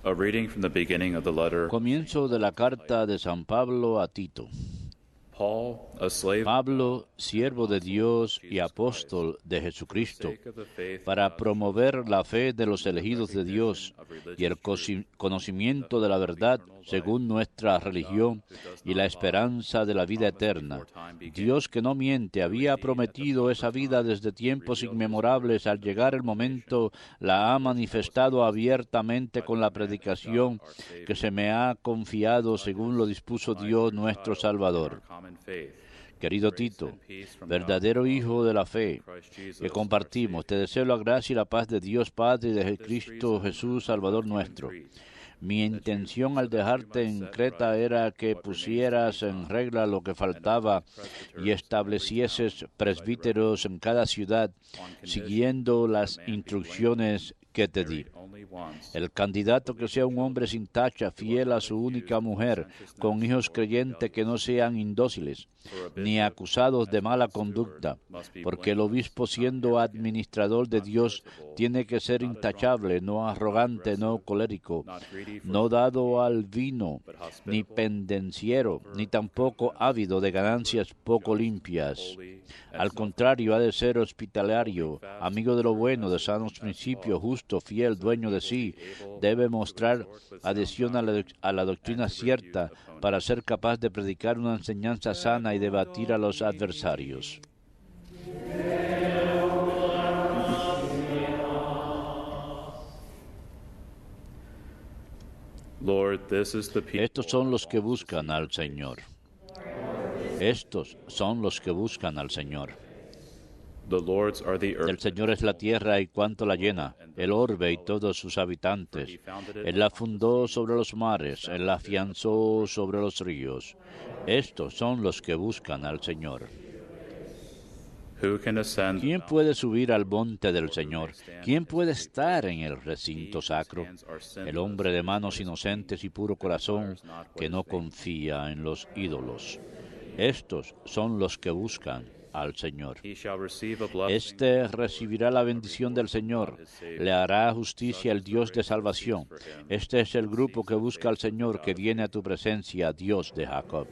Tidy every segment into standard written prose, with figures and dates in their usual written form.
A reading from the beginning of the letter. Comienzo de la carta de San Pablo a Tito. Paul, a slave Pablo, siervo de Dios y apóstol de Jesucristo, para promover la fe de los elegidos de Dios y el conocimiento de la verdad según nuestra religión y la esperanza de la vida eterna. Dios, que no miente, había prometido esa vida desde tiempos inmemorables. Al llegar el momento, la ha manifestado abiertamente con la predicación que se me ha confiado según lo dispuso Dios nuestro Salvador. Querido Tito, verdadero hijo de la fe que compartimos, te deseo la gracia y la paz de Dios Padre y de Cristo Jesús, Salvador nuestro. Mi intención al dejarte en Creta era que pusieras en regla lo que faltaba y establecieses presbíteros en cada ciudad, siguiendo las instrucciones que te di. El candidato que sea un hombre sin tacha, fiel a su única mujer, con hijos creyentes que no sean indóciles, ni acusados de mala conducta, porque el obispo, siendo administrador de Dios, tiene que ser intachable, no arrogante, no colérico, no dado al vino, ni pendenciero, ni tampoco ávido de ganancias poco limpias. Al contrario, ha de ser hospitalario, amigo de lo bueno, de sanos principios, justo, fiel, dueño de sí. Debe mostrar adhesión a la doctrina cierta para ser capaz de predicar una enseñanza sana y debatir a los adversarios. Estos son los que buscan al Señor. Estos son los que buscan al Señor. Del Señor es la tierra y cuanto la llena, el orbe y todos sus habitantes. Él la fundó sobre los mares, Él la afianzó sobre los ríos. Estos son los que buscan al Señor. ¿Quién puede subir al monte del Señor? ¿Quién puede estar en el recinto sacro? El hombre de manos inocentes y puro corazón, que no confía en los ídolos. Estos son los que buscan al Señor. Este recibirá la bendición del Señor, le hará justicia el Dios de salvación. Este es el grupo que busca al Señor, que viene a tu presencia, Dios de Jacob.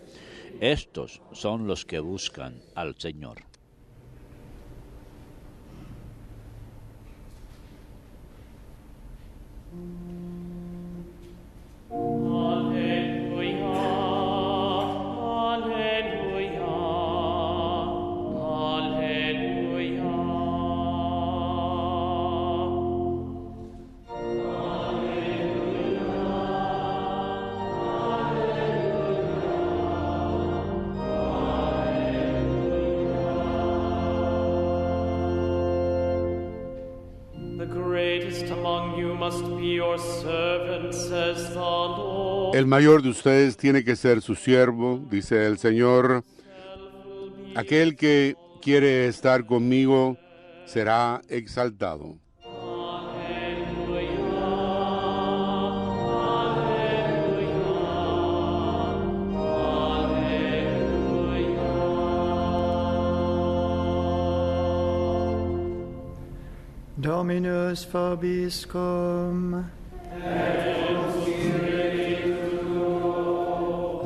Estos son los que buscan al Señor. El mayor de ustedes tiene que ser su siervo, dice el Señor. Aquel que quiere estar conmigo será exaltado. Dominus vobiscum.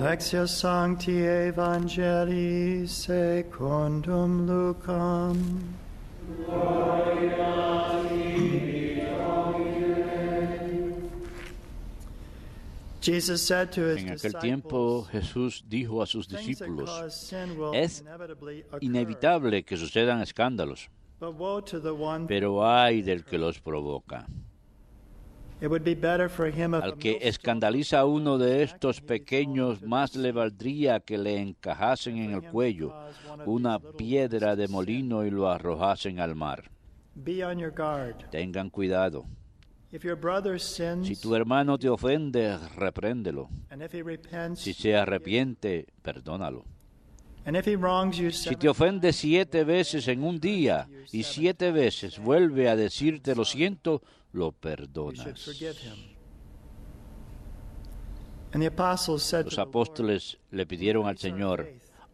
Lectio Sancti Evangelii secundum Lucam. En aquel tiempo Jesús dijo a sus discípulos: es inevitable que sucedan escándalos, pero ay del que los provoca. Al que escandaliza a uno de estos pequeños, más le valdría que le encajasen en el cuello una piedra de molino y lo arrojasen al mar. Tengan cuidado. Si tu hermano te ofende, repréndelo. Si se arrepiente, perdónalo. Si te ofende 7 veces en un día y 7 veces vuelve a decirte lo siento, lo perdonas. Los apóstoles le pidieron al Señor: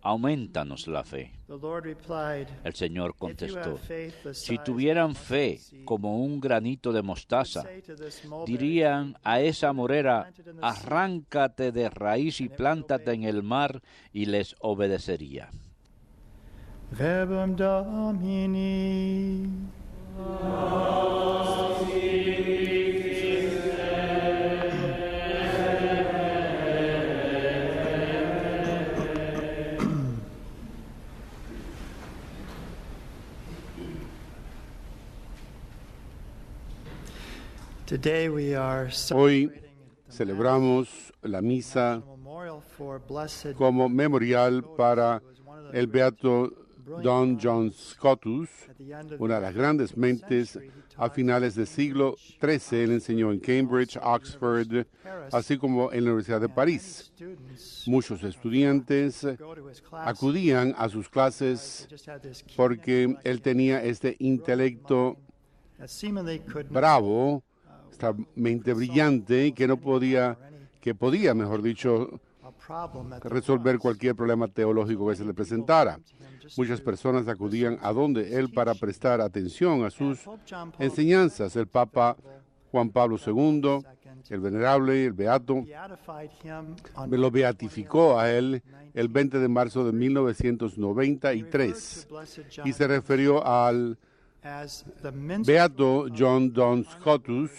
aumentanos la fe. The Lord replied, El Señor If you contestó, have faith the si size tuvieran of a fe mustard seed, como un granito de mostaza, say to this mulberry dirían tree, a esa morera, planted in the sea, arráncate de raíz y plántate en el mar, y les obedecería. Verbum Domini. Today we are Hoy celebrating the celebramos la misa National Memorial for Blessed como memorial para el beato Don John Scotus, at the end of una de las grandes mentes. A finales del siglo XIII, él enseñó en Cambridge, Oxford, así como en la Universidad de París. Muchos estudiantes acudían a sus clases porque él tenía este intelecto bravo, esta mente brillante que podía, mejor dicho, resolver cualquier problema teológico que se le presentara. Muchas personas acudían a donde él para prestar atención a sus enseñanzas. El Papa Juan Pablo II, el venerable, el beato, lo beatificó a él el 20 de marzo de 1993 y se refirió al beato John Don Scotus,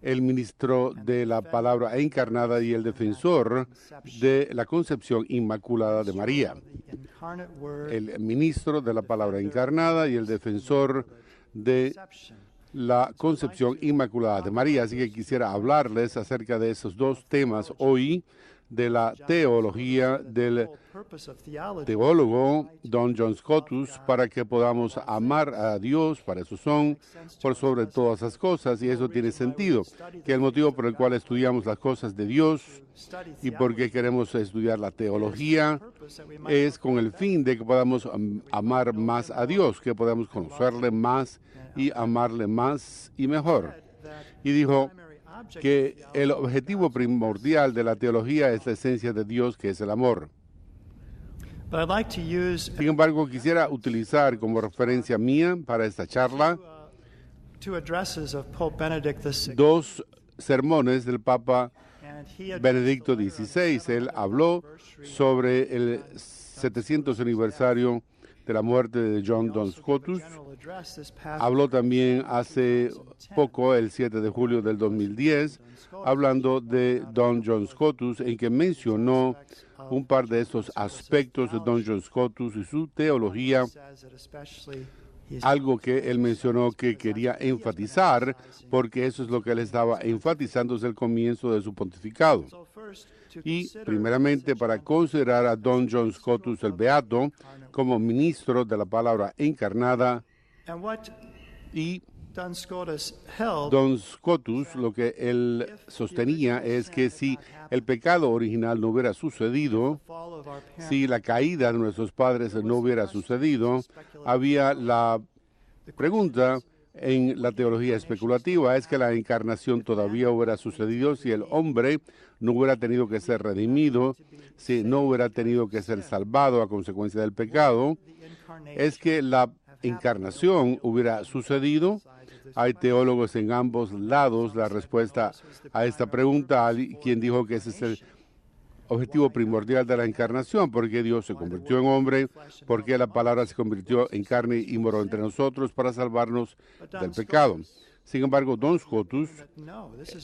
el ministro de la palabra encarnada y el defensor de la concepción inmaculada de María. El ministro de la palabra encarnada y el defensor de la concepción inmaculada de María. Así que quisiera hablarles acerca de esos dos temas hoy, de la teología del teólogo Don John Scotus, para que podamos amar a Dios, para eso son, por sobre todas las cosas, y eso tiene sentido, que el motivo por el cual estudiamos las cosas de Dios y por qué queremos estudiar la teología es con el fin de que podamos amar más a Dios, que podamos conocerle más y amarle más y mejor. Y dijo que el objetivo primordial de la teología es la esencia de Dios, que es el amor. Sin embargo, quisiera utilizar como referencia mía para esta charla dos sermones del Papa Benedicto XVI. Él habló sobre el 700 aniversario de la muerte de John Don Scotus. Habló también hace poco, el 7 de julio del 2010, hablando de Don John Scotus, en que mencionó un par de estos aspectos de Don John Scotus y su teología, algo que él mencionó que quería enfatizar, porque eso es lo que él estaba enfatizando desde el comienzo de su pontificado. Y primeramente para considerar a Don John Scotus el Beato como ministro de la palabra encarnada, y Don Scotus lo que él sostenía es que si el pecado original no hubiera sucedido, si la caída de nuestros padres no hubiera sucedido, había la pregunta en la teología especulativa, es que la encarnación todavía hubiera sucedido si el hombre no hubiera tenido que ser redimido, si no hubiera tenido que ser salvado a consecuencia del pecado, es que la encarnación hubiera sucedido. Hay teólogos en ambos lados. La respuesta a esta pregunta, hay quien dijo que ese es el objetivo primordial de la encarnación, porque Dios se convirtió en hombre, porque la palabra se convirtió en carne y moró entre nosotros para salvarnos del pecado. Sin embargo, Don Scotus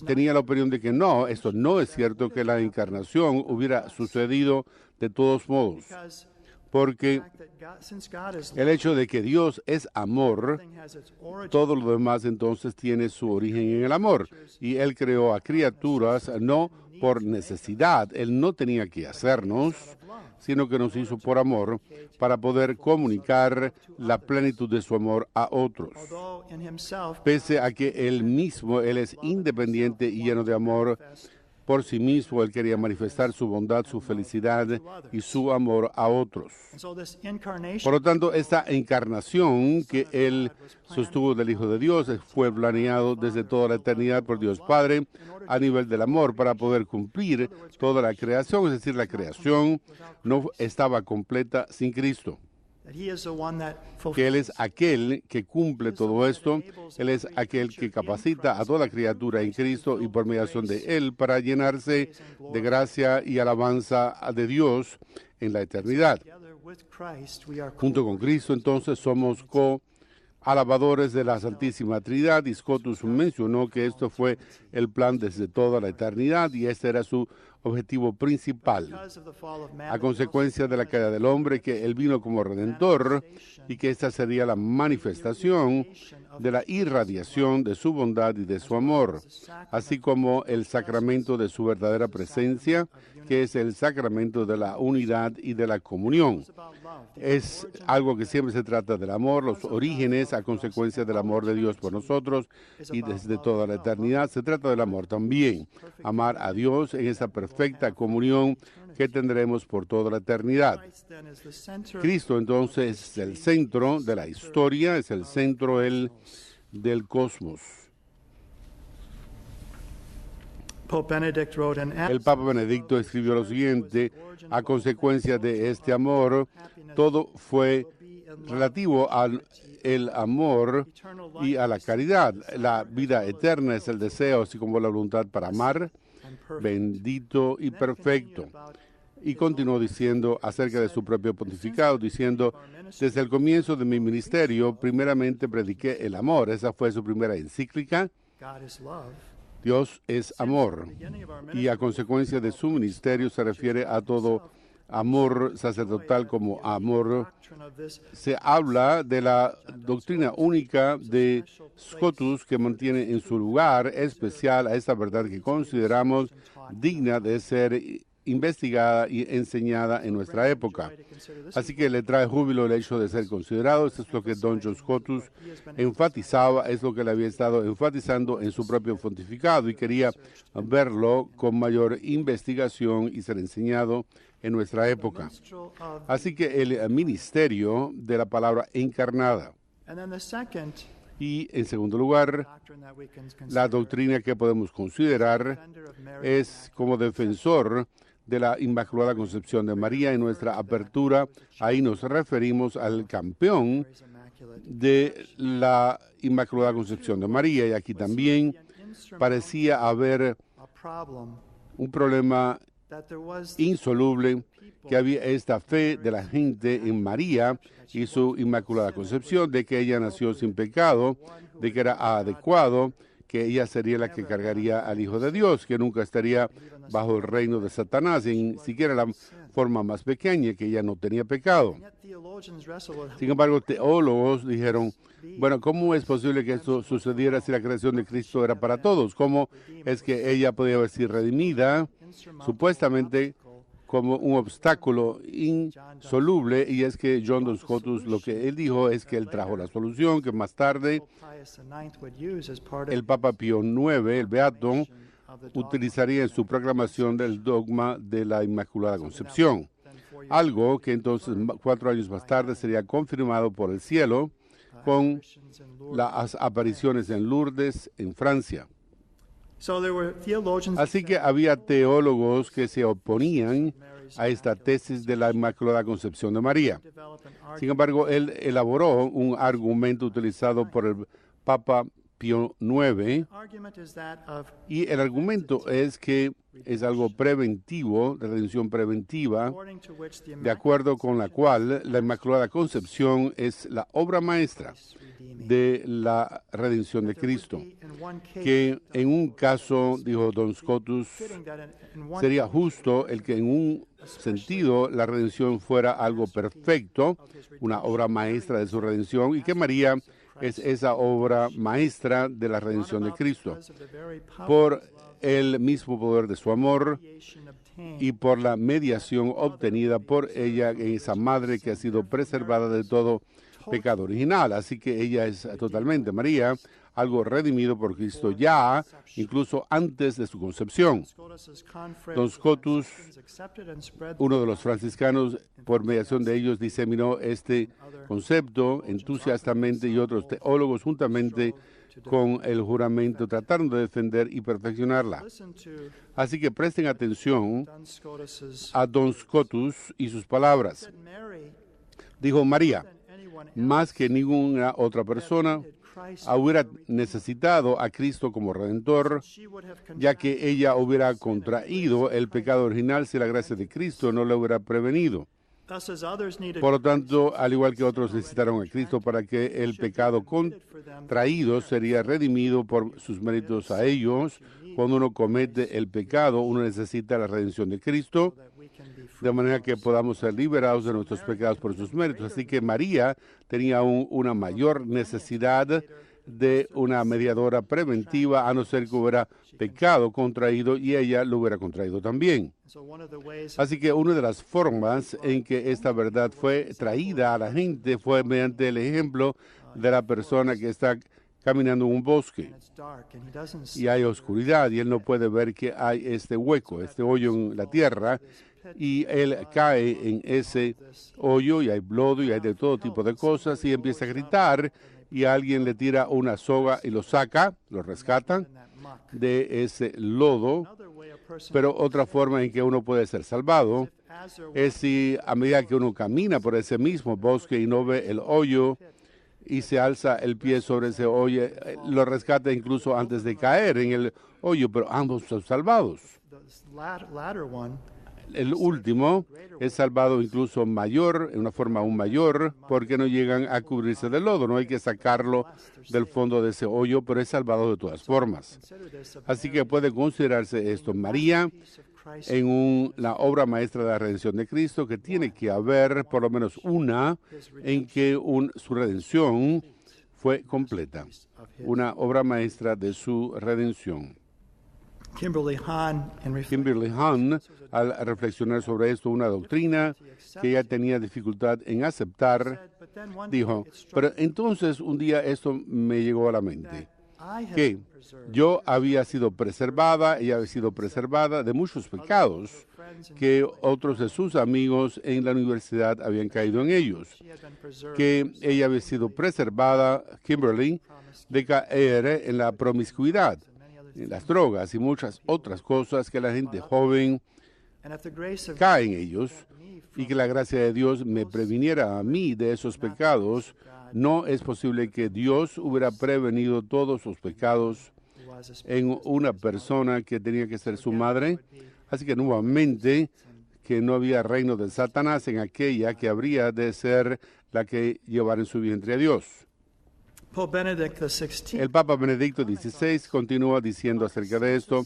tenía la opinión de que no, esto no es cierto, que la encarnación hubiera sucedido de todos modos, porque el hecho de que Dios es amor, todo lo demás entonces tiene su origen en el amor. Y Él creó a criaturas no por necesidad. Él no tenía que hacernos, sino que nos hizo por amor para poder comunicar la plenitud de su amor a otros. Pese a que Él mismo, Él es independiente y lleno de amor, por sí mismo, él quería manifestar su bondad, su felicidad y su amor a otros. Por lo tanto, esta encarnación que él sostuvo del Hijo de Dios fue planeado desde toda la eternidad por Dios Padre a nivel del amor para poder cumplir toda la creación, es decir, la creación no estaba completa sin Cristo. Que Él es aquel que cumple todo esto, Él es aquel que capacita a toda criatura en Cristo y por mediación de Él para llenarse de gracia y alabanza de Dios en la eternidad. Junto con Cristo, entonces, somos co-alabadores de la Santísima Trinidad, y Scotus mencionó que esto fue el plan desde toda la eternidad y este era su objetivo principal. A consecuencia de la caída del hombre, que Él vino como Redentor y que esta sería la manifestación de la irradiación de su bondad y de su amor, así como el sacramento de su verdadera presencia, que es el sacramento de la unidad y de la comunión. Es algo que siempre se trata del amor, los orígenes a consecuencia del amor de Dios por nosotros y desde toda la eternidad se trata del amor también. Amar a Dios en esa perfecta comunión que tendremos por toda la eternidad. Cristo entonces es el centro de la historia, es el centro del cosmos. El Papa Benedicto escribió lo siguiente: a consecuencia de este amor, todo fue relativo al amor y a la caridad. La vida eterna es el deseo, así como la voluntad para amar, bendito y perfecto. Y continuó diciendo acerca de su propio pontificado, diciendo: desde el comienzo de mi ministerio, primeramente prediqué el amor. Esa fue su primera encíclica. Dios es amor, y a consecuencia de su ministerio se refiere a todo amor sacerdotal como amor. Se habla de la doctrina única de Scotus que mantiene en su lugar especial a esta verdad que consideramos digna de ser investigada y enseñada en nuestra época. Así que le trae júbilo el hecho de ser considerado. Esto es lo que Don John Scotus enfatizaba, es lo que le había estado enfatizando en su propio pontificado y quería verlo con mayor investigación y ser enseñado en nuestra época. Así que el ministerio de la palabra encarnada. Y en segundo lugar, la doctrina que podemos considerar es como defensor de la Inmaculada Concepción de María. En nuestra apertura, ahí nos referimos al campeón de la Inmaculada Concepción de María, y aquí también parecía haber un problema insoluble, que había esta fe de la gente en María y su Inmaculada Concepción, de que ella nació sin pecado, de que era adecuado, que ella sería la que cargaría al Hijo de Dios, que nunca estaría bajo el reino de Satanás, en siquiera la forma más pequeña, que ella no tenía pecado. Sin embargo, teólogos dijeron: bueno, ¿cómo es posible que esto sucediera si la creación de Cristo era para todos? ¿Cómo es que ella podía haber sido redimida supuestamente como un obstáculo insoluble? Y es que John Duns Scotus, lo que él dijo es que él trajo la solución, que más tarde el Papa Pío IX, el Beato, utilizaría en su proclamación del dogma de la Inmaculada Concepción. Algo que entonces 4 años más tarde sería confirmado por el cielo con las apariciones en Lourdes, en Francia. Así que había teólogos que se oponían a esta tesis de la Inmaculada Concepción de María. Sin embargo, él elaboró un argumento utilizado por el Papa Pío IX, y el argumento es que es algo preventivo, de redención preventiva, de acuerdo con la cual la Inmaculada Concepción es la obra maestra de la redención de Cristo, que en un caso, dijo Don Scotus, sería justo el que en un sentido la redención fuera algo perfecto, una obra maestra de su redención, y que María es esa obra maestra de la redención de Cristo, por el mismo poder de su amor y por la mediación obtenida por ella en esa madre que ha sido preservada de todo pecado original. Así que ella es totalmente, María algo redimido por Cristo ya, incluso antes de su concepción. Don Scotus, uno de los franciscanos, por mediación de ellos, diseminó este concepto entusiastamente y otros teólogos juntamente con el juramento trataron de defender y perfeccionarla. Así que presten atención a Don Scotus y sus palabras. Dijo: María, más que ninguna otra persona, hubiera necesitado a Cristo como Redentor, ya que ella hubiera contraído el pecado original si la gracia de Cristo no la hubiera prevenido. Por lo tanto, al igual que otros necesitaron a Cristo para que el pecado contraído sería redimido por sus méritos a ellos, cuando uno comete el pecado, uno necesita la redención de Cristo, de manera que podamos ser liberados de nuestros pecados por sus méritos. Así que María tenía una mayor necesidad de una mediadora preventiva, a no ser que hubiera pecado contraído y ella lo hubiera contraído también. Así que una de las formas en que esta verdad fue traída a la gente fue mediante el ejemplo de la persona que está caminando en un bosque y hay oscuridad y él no puede ver que hay este hueco, este hoyo en la tierra, y él cae en ese hoyo y hay lodo y hay de todo tipo de cosas y empieza a gritar y alguien le tira una soga y lo saca, lo rescatan de ese lodo. Pero otra forma en que uno puede ser salvado es si a medida que uno camina por ese mismo bosque y no ve el hoyo y se alza el pie sobre ese hoyo, lo rescata incluso antes de caer en el hoyo, pero ambos son salvados. El último es salvado incluso mayor, en una forma aún mayor, porque no llegan a cubrirse del lodo. No hay que sacarlo del fondo de ese hoyo, pero es salvado de todas formas. Así que puede considerarse esto María en la obra maestra de la redención de Cristo, que tiene que haber por lo menos una en que su redención fue completa. Una obra maestra de su redención. Kimberly Hahn, al reflexionar sobre esto, una doctrina que ella tenía dificultad en aceptar, dijo: pero entonces un día esto me llegó a la mente, que yo había sido preservada, ella había sido preservada de muchos pecados que otros de sus amigos en la universidad habían caído en ellos, que ella había sido preservada, Kimberly, de caer en la promiscuidad, en las drogas y muchas otras cosas que la gente joven cae en ellos, y que la gracia de Dios me previniera a mí de esos pecados. No es posible que Dios hubiera prevenido todos sus pecados en una persona que tenía que ser su madre. Así que nuevamente, que no había reino de Satanás en aquella que habría de ser la que llevara en su vientre a Dios. El Papa Benedicto XVI continúa diciendo acerca de esto,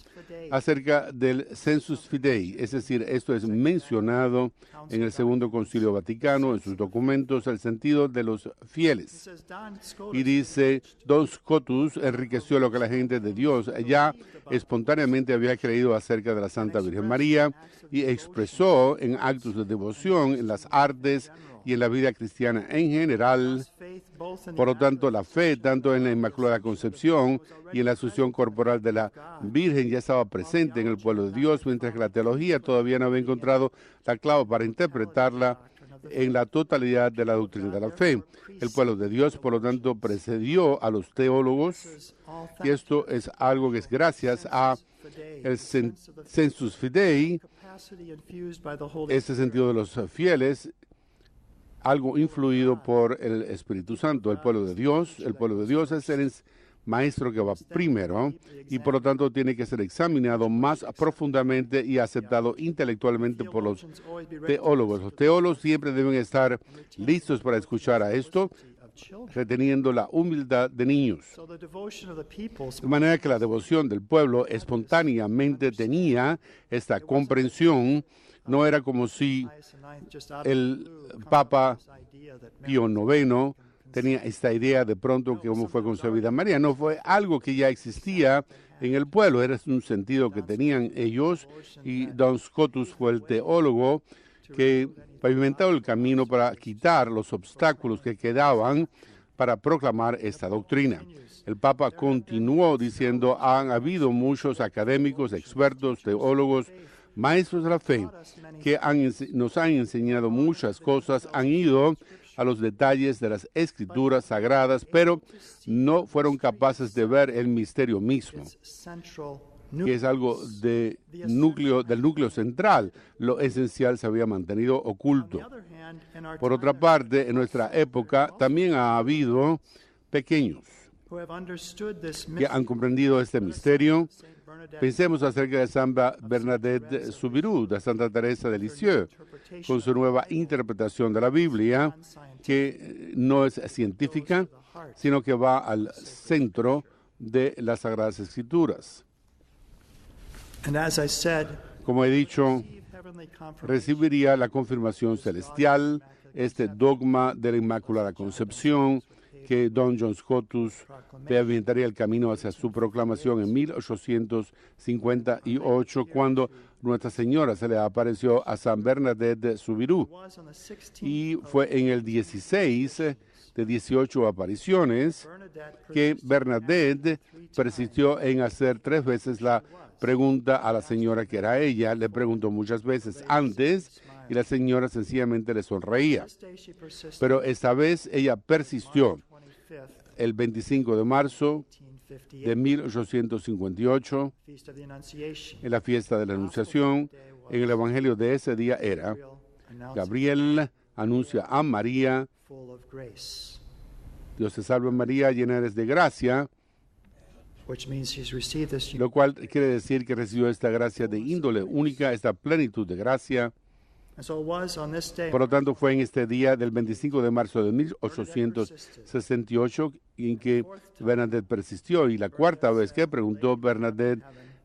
acerca del sensus fidei, es decir, esto es mencionado en el Segundo Concilio Vaticano, en sus documentos, el sentido de los fieles. Y dice: Don Scotus enriqueció lo que la gente de Dios ya espontáneamente había creído acerca de la Santa Virgen María y expresó en actos de devoción, en las artes y en la vida cristiana en general. Por lo tanto, la fe, tanto en la Inmaculada Concepción y en la asunción corporal de la Virgen, ya estaba presente en el pueblo de Dios, mientras que la teología todavía no había encontrado la clave para interpretarla en la totalidad de la doctrina de la fe. El pueblo de Dios, por lo tanto, precedió a los teólogos, y esto es algo que es gracias a el sensus fidei, ese sentido de los fieles, algo influido por el Espíritu Santo. El pueblo de Dios es el maestro que va primero y por lo tanto tiene que ser examinado más profundamente y aceptado intelectualmente por los teólogos. Los teólogos siempre deben estar listos para escuchar a esto, reteniendo la humildad de niños. De manera que la devoción del pueblo espontáneamente tenía esta comprensión. No era como si el Papa Pío IX tenía esta idea de pronto que cómo fue concebida María. No, fue algo que ya existía en el pueblo, era un sentido que tenían ellos, y Don Scotus fue el teólogo que pavimentó el camino para quitar los obstáculos que quedaban para proclamar esta doctrina. El Papa continuó diciendo, han habido muchos académicos, expertos, teólogos, maestros de la fe, que nos han enseñado muchas cosas, han ido a los detalles de las escrituras sagradas, pero no fueron capaces de ver el misterio mismo, que es algo del núcleo central. Lo esencial se había mantenido oculto. Por otra parte, en nuestra época también ha habido pequeños que han comprendido este misterio. Pensemos acerca de San Bernadette Soubirous, de Santa Teresa de Lisieux, con su nueva interpretación de la Biblia, que no es científica, sino que va al centro de las Sagradas Escrituras. Como he dicho, recibiría la confirmación celestial, este dogma de la Inmaculada Concepción, que Don John Scotus pavimentaría el camino hacia su proclamación en 1858, cuando Nuestra Señora se le apareció a San Bernadette Soubirous. Y fue en el 16 de 18 apariciones que Bernadette persistió en hacer 3 veces la pregunta a la señora que era ella. Le preguntó muchas veces antes y la señora sencillamente le sonreía. Pero esta vez ella persistió. El 25 de marzo de 1858, en la fiesta de la Anunciación, en el Evangelio de ese día era, Gabriel anuncia a María, Dios te salve María, llena eres de gracia, lo cual quiere decir que recibió esta gracia de índole única, esta plenitud de gracia. Por lo tanto, fue en este día del 25 de marzo de 1868 en que Bernadette persistió. Y la 4ª vez que preguntó Bernadette,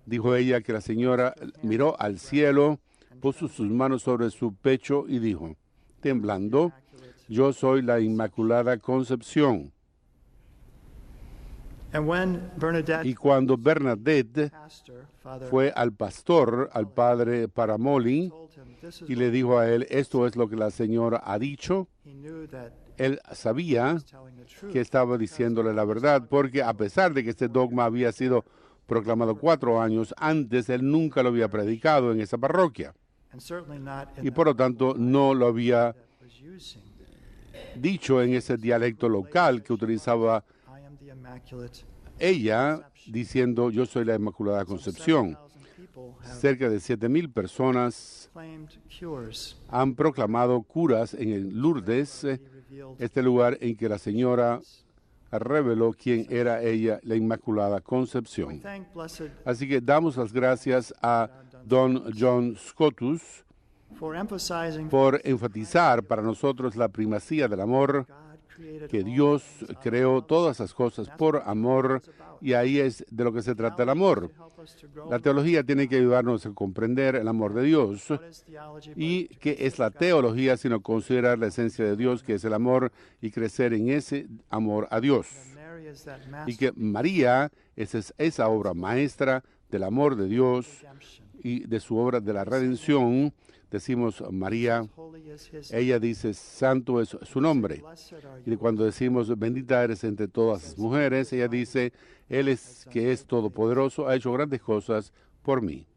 dijo ella que la señora miró al cielo, puso sus manos sobre su pecho y dijo, temblando, yo soy la Inmaculada Concepción. Y cuando Bernadette fue al pastor, al padre Paramoli, y le dijo a él, esto es lo que la señora ha dicho, él sabía que estaba diciéndole la verdad, porque a pesar de que este dogma había sido proclamado 4 años antes, él nunca lo había predicado en esa parroquia. Y por lo tanto no lo había dicho en ese dialecto local que utilizaba ella, diciendo, yo soy la Inmaculada Concepción. Cerca de 7,000 personas han proclamado curas en el Lourdes, este lugar en que la señora reveló quién era ella, la Inmaculada Concepción. Así que damos las gracias a Don John Scotus por enfatizar para nosotros la primacía del amor, que Dios creó todas las cosas por amor, y ahí es de lo que se trata el amor. La teología tiene que ayudarnos a comprender el amor de Dios. ¿Y qué es la teología sino considerar la esencia de Dios, que es el amor, y crecer en ese amor a Dios? Y que María es esa obra maestra del amor de Dios y de su obra de la redención. Decimos María, ella dice, santo es su nombre. Y cuando decimos, bendita eres entre todas las mujeres, ella dice, Él es que es todopoderoso, ha hecho grandes cosas por mí.